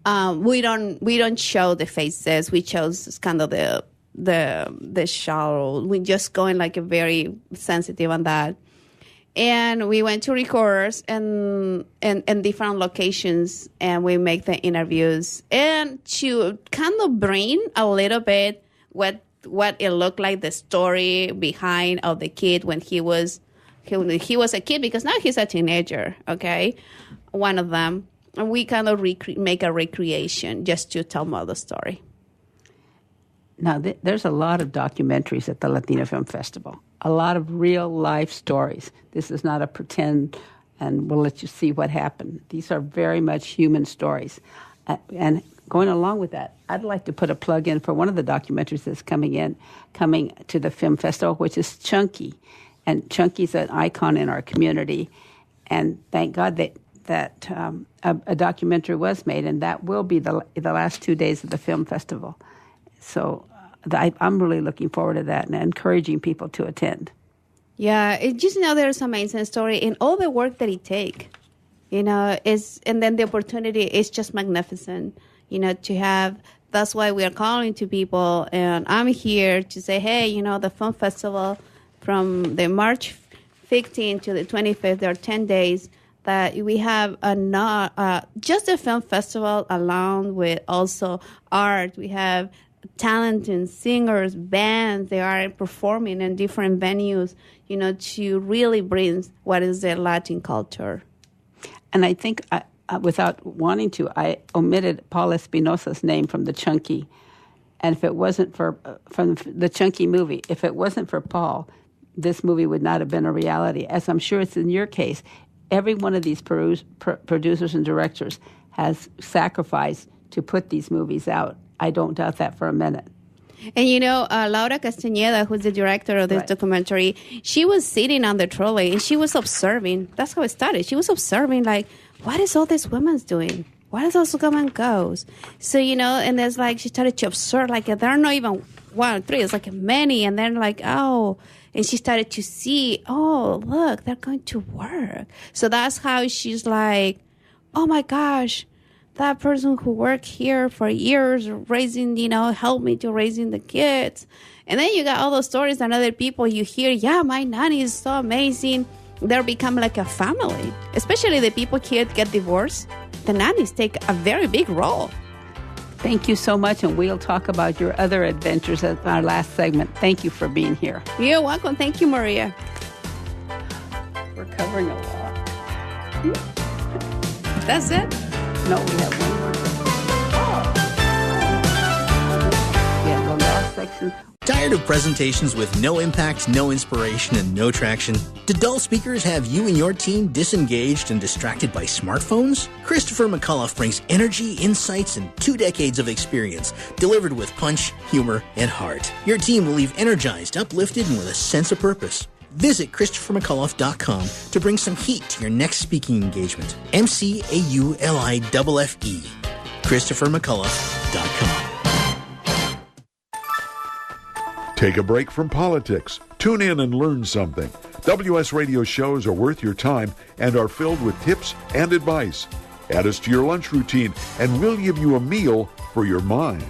We don't show the faces. We chose kind of the shallow. We just going like a very sensitive on that. And we went to recorders and different locations, and we make the interviews and to kind of bring a little bit what it looked like, the story behind of the kid when he was a kid, because now he's a teenager. Okay, one of them. And we kind of make a recreation just to tell more the story. Now, there's a lot of documentaries at the Latino Film Festival, a lot of real-life stories. This is not a pretend, and we'll let you see what happened. These are very much human stories. And going along with that, I'd like to put a plug in for one of the documentaries that's coming to the film festival, which is Chunky. And Chunky's an icon in our community. And thank God that a documentary was made, and that will be the last 2 days of the film festival. So I'm really looking forward to that and encouraging people to attend. Yeah, there's an amazing story in all the work that it takes. And then the opportunity is just magnificent, to have. That's why we are calling to people, and I'm here to say, hey, the film festival from the March 15th to the 25th, there are 10 days that we have just a film festival along with also art. We have talented singers, bands, they are performing in different venues, to really bring what is the Latin culture. And I think, without wanting to, I omitted Paul Espinosa's name from the Chunky. And if it wasn't from the Chunky movie, if it wasn't for Paul, this movie would not have been a reality. As I'm sure it's in your case, every one of these producers and directors has sacrificed to put these movies out. I don't doubt that for a minute. And Laura Castañeda, who's the director of this documentary, she was sitting on the trolley and she was observing. That's how it started. She was observing, like, what is all these women doing? What is those women goes? So, and there's she started to observe, there are not even 1 or 3, it's many. And then and she started to see, oh, look, they're going to work. So that's how she's like, oh my gosh, that person who worked here for years raising, helped me to raising the kids. And then you got all those stories and other people you hear, yeah, my nanny is so amazing. They'll become like a family, especially the people here get divorced. The nannies take a very big role. Thank you so much, and we'll talk about your other adventures at our last segment. Thank you for being here. You're welcome. Thank you, Maria. We're covering a lot. That's it? No, we have one more thing. We have the last section. Tired of presentations with no impact, no inspiration, and no traction? Do dull speakers have you and your team disengaged and distracted by smartphones? Christopher McAuliffe brings energy, insights, and 2 decades of experience, delivered with punch, humor, and heart. Your team will leave energized, uplifted, and with a sense of purpose. Visit ChristopherMcAuliffe.com to bring some heat to your next speaking engagement. MCAULIFFE. ChristopherMcAuliffe.com. Take a break from politics. Tune in and learn something. WS Radio shows are worth your time and are filled with tips and advice. Add us to your lunch routine, and we'll give you a meal for your mind.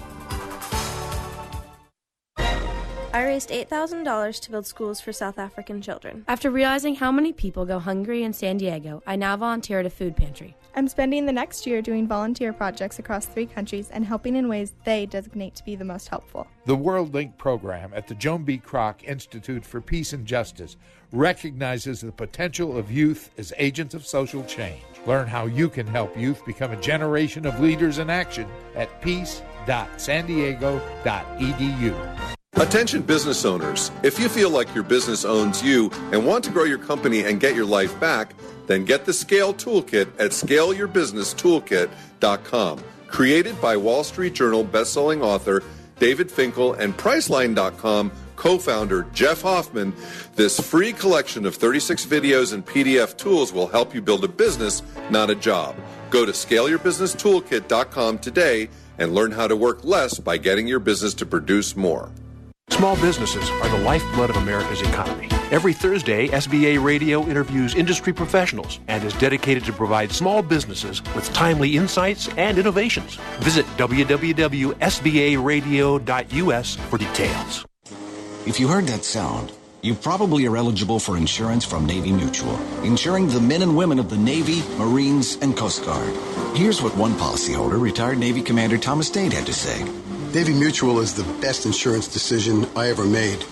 I raised $8,000 to build schools for South African children. After realizing how many people go hungry in San Diego, I now volunteer at a food pantry. I'm spending the next year doing volunteer projects across 3 countries and helping in ways they designate to be the most helpful. The World Link program at the Joan B. Kroc Institute for Peace and Justice recognizes the potential of youth as agents of social change. Learn how you can help youth become a generation of leaders in action at peace.sandiego.edu. Attention business owners, if you feel like your business owns you and want to grow your company and get your life back, then get the Scale Toolkit at scaleyourbusnesstoolkit.com. Created by Wall Street Journal bestselling author David Finkel and Priceline.com co-founder Jeff Hoffman, this free collection of 36 videos and PDF tools will help you build a business, not a job. Go to scaleyourbusnesstoolkit.com today and learn how to work less by getting your business to produce more. Small businesses are the lifeblood of America's economy. Every Thursday, SBA Radio interviews industry professionals and is dedicated to provide small businesses with timely insights and innovations. Visit www.sbaradio.us for details. If you heard that sound, you probably are eligible for insurance from Navy Mutual, insuring the men and women of the Navy, Marines, and Coast Guard. Here's what one policyholder, retired Navy Commander Thomas Dade, had to say. Navy Mutual is the best insurance decision I ever made.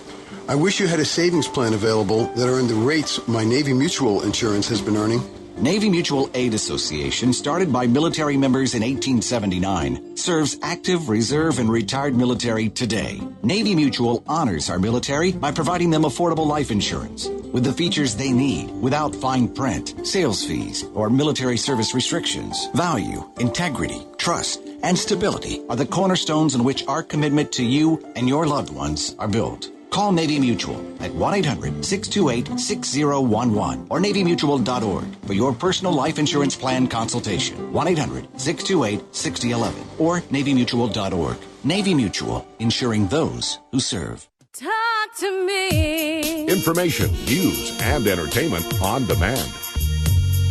I wish you had a savings plan available that earned the rates my Navy Mutual insurance has been earning. Navy Mutual Aid Association, started by military members in 1879, serves active, reserve, and retired military today. Navy Mutual honors our military by providing them affordable life insurance with the features they need without fine print, sales fees, or military service restrictions. Value, integrity, trust, and stability are the cornerstones on which our commitment to you and your loved ones are built. Call Navy Mutual at 1-800-628-6011 or NavyMutual.org for your personal life insurance plan consultation. 1-800-628-6011 or NavyMutual.org. Navy Mutual, insuring those who serve. Talk to me. Information, news, and entertainment on demand.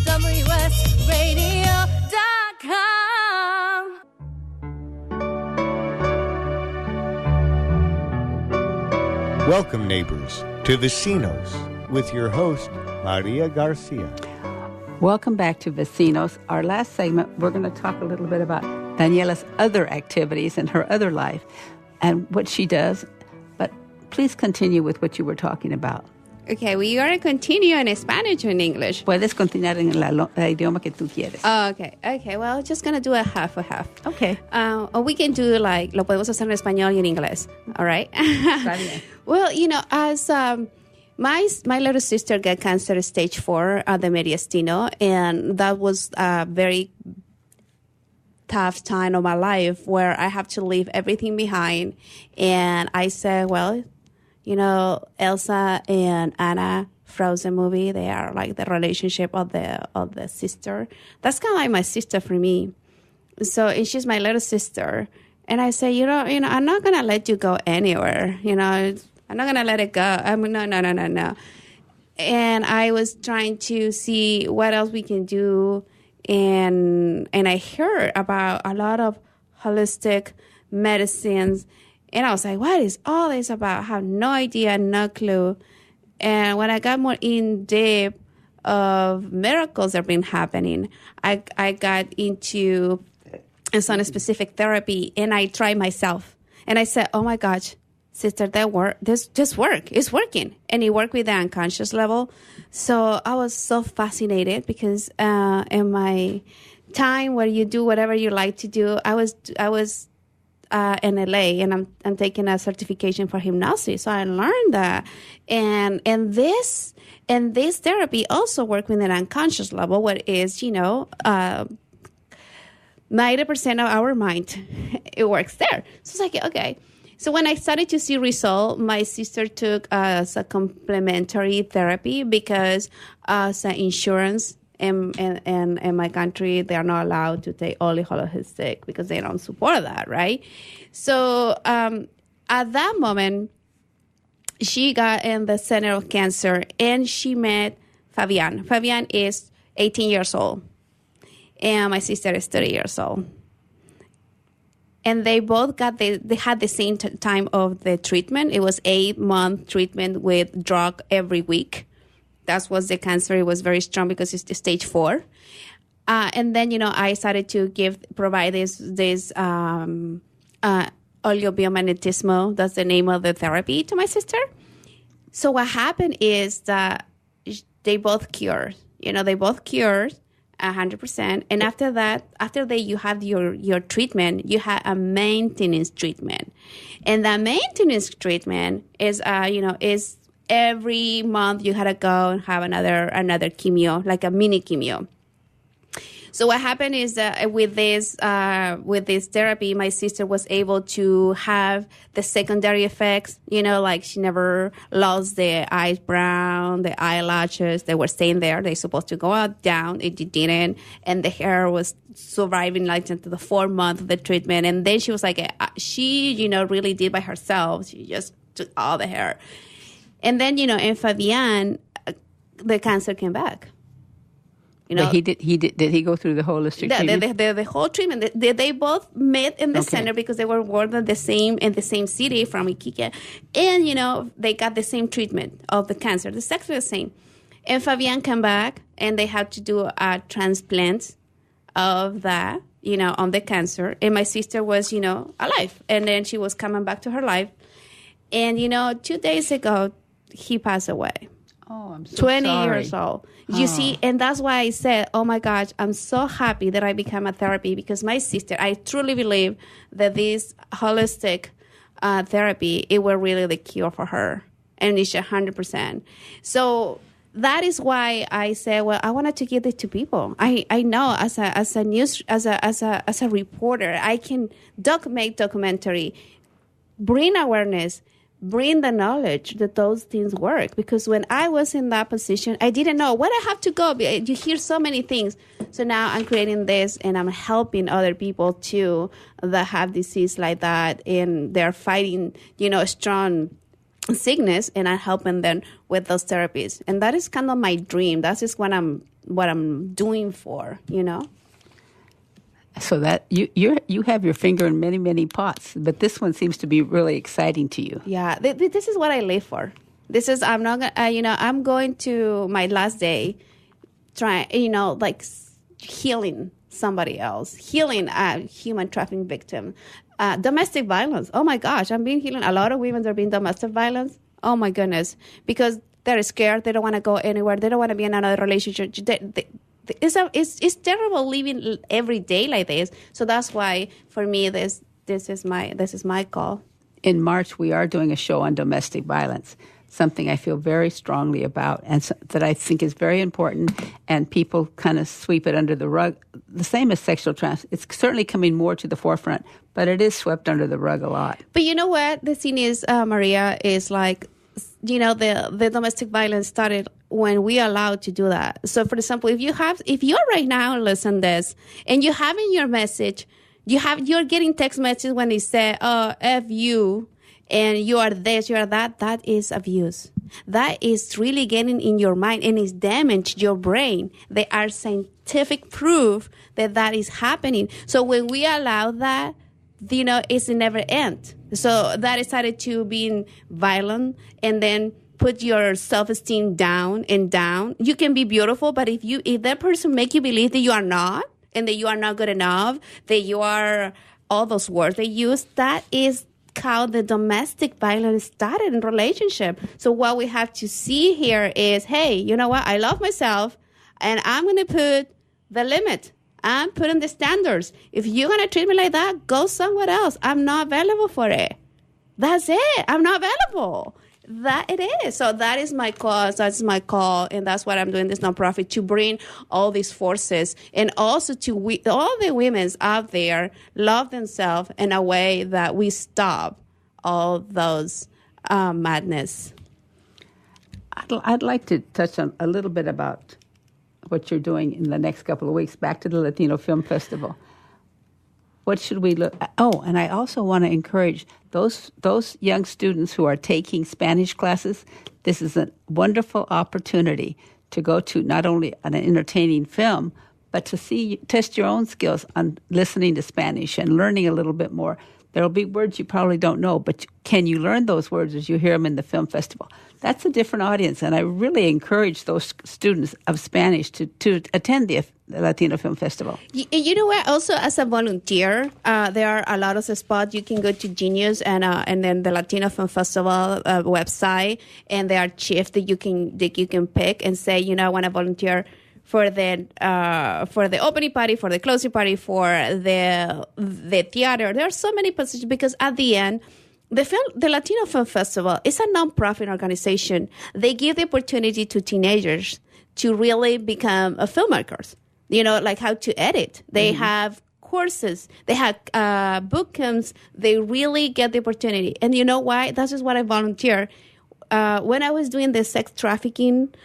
WSRadio.com. Welcome, neighbors, to Vecinos with your host, Maria Garcia. Welcome back to Vecinos. Our last segment, we're going to talk a little bit about Daniela's other activities and her other life and what she does. But please continue with what you were talking about. Okay, we are going to continue in Spanish or in English. Puedes continuar en el idioma que tú quieres. Oh, okay. Well, just going to do a half. Okay. Or we can do lo podemos hacer en español y en inglés. All right? Está bien. Well, as my little sister got cancer stage 4 at the mediastino, and that was a very tough time of my life where I have to leave everything behind. And I said, well, Elsa and Anna Frozen movie, they are like the relationship of the sister. That's kind of like my sister for me. So, and she's my little sister. And I say, I'm not going to let you go anywhere. I'm not going to let it go. No. And I was trying to see what else we can do. And I heard about a lot of holistic medicines. And I was like, what is all this about? I have no idea, no clue. And when I got more in depth of miracles that have been happening, I got into some specific therapy, and I tried myself. And I said, oh my gosh, sister, this just work. It's working. And it worked with the unconscious level. So I was so fascinated because in my time where you do whatever you like to do, I was in LA, and I'm taking a certification for hypnosis. So I learned that, and this therapy also works with an unconscious level, where it is 90% of our mind, it works there. So it's like, okay. So when I started to see result, my sister took as a complementary therapy because as an insurance in my country, they are not allowed to take only holistic because they don't support that, right? So at that moment, she got in the center of cancer, and she met Fabian. Fabian is 18 years old, and my sister is 30 years old. And they both they had the same time of the treatment. It was 8-month treatment with drug every week. That was the cancer. It was very strong because it's stage 4. And then, I started to provide this oleobiomagnetismo. That's the name of the therapy to my sister. So what happened is that they both cured. They both cured 100%. And after that, you have your treatment, you have a maintenance treatment. And that maintenance treatment is, is every month you had to go and have another chemo, like a mini chemo. So what happened is that with this therapy, my sister was able to have the secondary effects, like she never lost the eyebrow, the eyelashes. They were staying there. They're supposed to go out down. It didn't. And the hair was surviving like into the 4 month of the treatment. And then she was like, she, really did by herself. She just took all the hair. And then, in Fabian, the cancer came back. But did he go through the holistic treatment? The whole treatment. They both met in the center because they were born in the same city from Iquique. And, they got the same treatment of the cancer. The sex was the same. And Fabian came back, and they had to do a transplant of that, on the cancer. And my sister was, alive. And then she was coming back to her life. And, 2 days ago, he passed away. Oh, I'm so 20 sorry. years old. You see, and that's why I said, oh my gosh, I'm so happy that I became a therapy, because my sister, I truly believe that this holistic therapy, it will really the cure for her. And it's 100%. So that is why I said, well, I wanted to give it to people. I know as a reporter, I can make documentary, bring awareness, bring the knowledge that those things work. Because when I was in that position, I didn't know where I have to go. You hear so many things. So now I'm creating this, and I'm helping other people too that have disease like that, and they're fighting, strong sickness, and I'm helping them with those therapies. And that is kind of my dream. That's just what I'm doing for, So that you have your finger in many, many pots, but this one seems to be really exciting to you. Yeah, this is what I live for. This is, I'm not gonna, I'm going to my last day, healing somebody else, healing a human trafficking victim, domestic violence. Oh my gosh, I'm being healing. A lot of women are being domestic violence. Oh my goodness, because they're scared. They don't want to go anywhere. They don't want to be in another relationship. It's terrible living every day like this. So that's why, for me, this is my call. In March, we are doing a show on domestic violence, something I feel very strongly about, and that I think is very important, and people kind of sweep it under the rug. The same as sexual it's certainly coming more to the forefront, but it is swept under the rug a lot. But you know what? The thing is, Maria, is like, the domestic violence started when we allowed to do that. So, for example, if you're right now listening to this, and you have in your message, you're getting text messages when they say, "Oh, F you," and you are this, you are that. That is abuse. That is really getting in your mind, and it's damaged your brain. There are scientific proof that is happening. So when we allow that, it's never end. So that decided to being violent, and then put your self-esteem down and down. You can be beautiful, but if that person make you believe that you are not, and that you are not good enough, that you are, all those words they use, that is how the domestic violence started in relationship. So what we have to see here is, hey, you know what? I love myself, and I'm going to put the limit. I'm putting the standards. If you're going to treat me like that, go somewhere else. I'm not available for it. That's it. I'm not available. That it is. So that is my cause. That's my call. And that's what I'm doing, this nonprofit, to bring all these forces, and also to all the women out there love themselves in a way that we stop all those madness. I'd like to touch on a little bit about what you're doing in the next couple of weeks, back to the Latino Film Festival. What should we look at? Oh, and I also want to encourage those young students who are taking Spanish classes. This is a wonderful opportunity to go to not only an entertaining film, but to test your own skills on listening to Spanish and learning a little bit more. There will be words you probably don't know, but can you learn those words as you hear them in the film festival? That's a different audience, and I really encourage those students of Spanish to attend the Latino Film Festival. You know what? Also, as a volunteer, there are a lot of spots. You can go to Genius and then the Latino Film Festival website, and there are shifts that you can pick and say, I want to volunteer for the opening party, for the closing party, for the theater. There are so many positions, because at the end, the Latino Film Festival is a nonprofit organization. They give the opportunity to teenagers to really become filmmakers. Like how to edit. They have courses. They have boot camps. They really get the opportunity. And you know why? That's just what I volunteer. When I was doing the sex trafficking,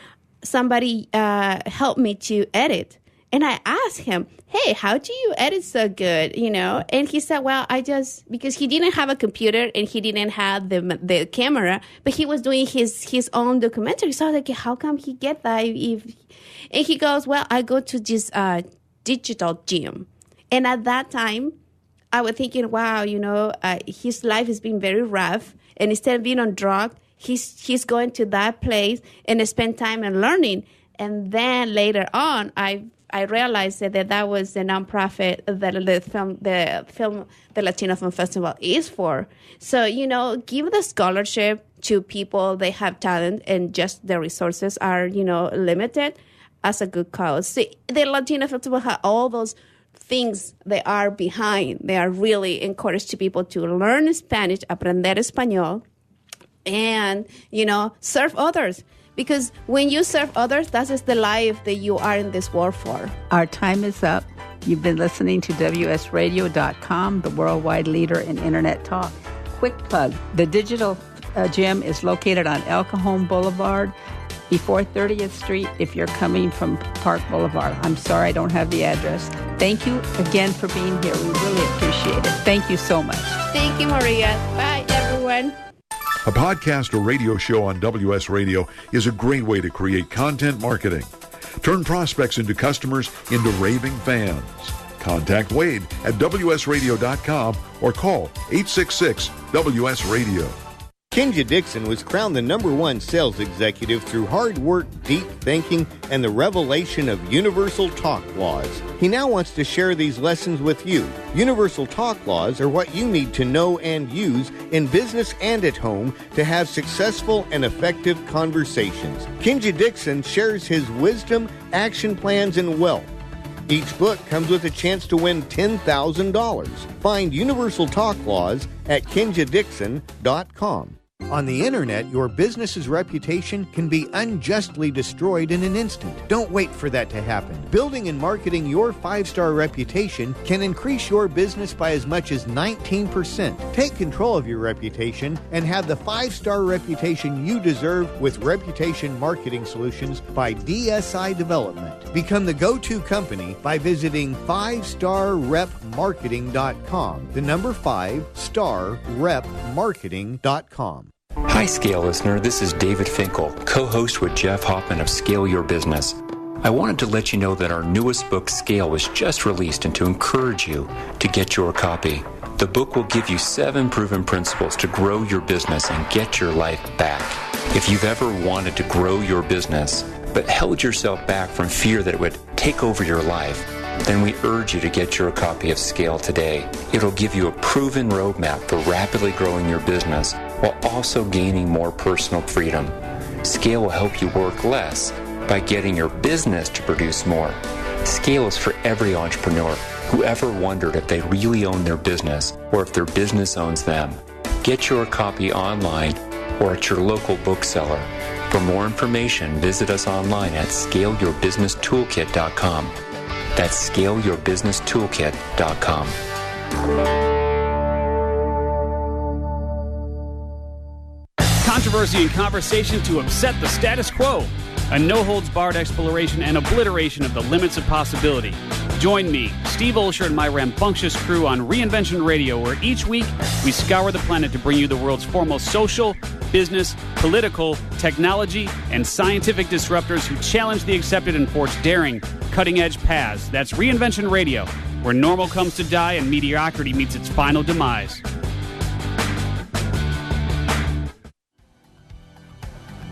somebody helped me to edit. And I asked him, hey, how do you edit so good? And he said, well, because he didn't have a computer and he didn't have the camera, but he was doing his own documentary. So I was like, how come he get that? And he goes, well, I go to this digital gym. And at that time, I was thinking, wow, his life has been very rough. And instead of being on drugs, he's going to that place and spend time and learning. And then later on, I realized that was the nonprofit that the Latino Film Festival is for. So, give the scholarship to people they have talent and just the resources are, limited, as a good cause. See, the Latino Festival have all those things they are behind. They are really encouraged to people to learn Spanish, aprender español, and, serve others. Because when you serve others, that is the life that you are in this world for. Our time is up. You've been listening to WSRadio.com, the worldwide leader in Internet talk. Quick plug. The digital gym is located on El Cajon Boulevard before 30th Street if you're coming from Park Boulevard. I'm sorry I don't have the address. Thank you again for being here. We really appreciate it. Thank you so much. Thank you, Maria. Bye, everyone. A podcast or radio show on WS Radio is a great way to create content marketing. Turn prospects into customers into raving fans. Contact Wade at WSRadio.com or call 866-WS-RADIO. Kinja Dixon was crowned the #1 sales executive through hard work, deep thinking, and the revelation of Universal Talk Laws. He now wants to share these lessons with you. Universal Talk Laws are what you need to know and use in business and at home to have successful and effective conversations. Kinja Dixon shares his wisdom, action plans, and wealth. Each book comes with a chance to win $10,000. Find Universal Talk Laws at KinjaDixon.com. On the internet, your business's reputation can be unjustly destroyed in an instant. Don't wait for that to happen. Building and marketing your 5-star reputation can increase your business by as much as 19%. Take control of your reputation and have the 5-star reputation you deserve with Reputation Marketing Solutions by DSI Development. Become the go-to company by visiting 5starrepmarketing.com. The number 5starrepmarketing.com. Hi, Scale listener. This is David Finkel, co-host with Jeff Hoffman of Scale Your Business. I wanted to let you know that our newest book, Scale, was just released and to encourage you to get your copy. The book will give you 7 proven principles to grow your business and get your life back. If you've ever wanted to grow your business, but held yourself back from fear that it would take over your life, then we urge you to get your copy of Scale today. It'll give you a proven roadmap for rapidly growing your business while also gaining more personal freedom. Scale will help you work less by getting your business to produce more. Scale is for every entrepreneur who ever wondered if they really own their business or if their business owns them. Get your copy online or at your local bookseller. For more information, visit us online at scaleyourbusinesstoolkit.com. That's scaleyourbusinesstoolkit.com. Controversy and conversation to upset the status quo. A no-holds-barred exploration and obliteration of the limits of possibility. Join me, Steve Olsher, and my rambunctious crew on Reinvention Radio, where each week we scour the planet to bring you the world's foremost social, business, political, technology, and scientific disruptors who challenge the accepted and forge daring, cutting-edge paths. That's Reinvention Radio, where normal comes to die and mediocrity meets its final demise.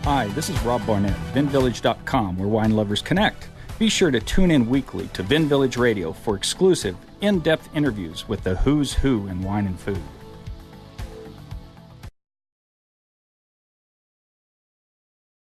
Hi, this is Rob Barnett, VinVillage.com, where wine lovers connect. Be sure to tune in weekly to Vin Village Radio for exclusive, in-depth interviews with the who's who in wine and food.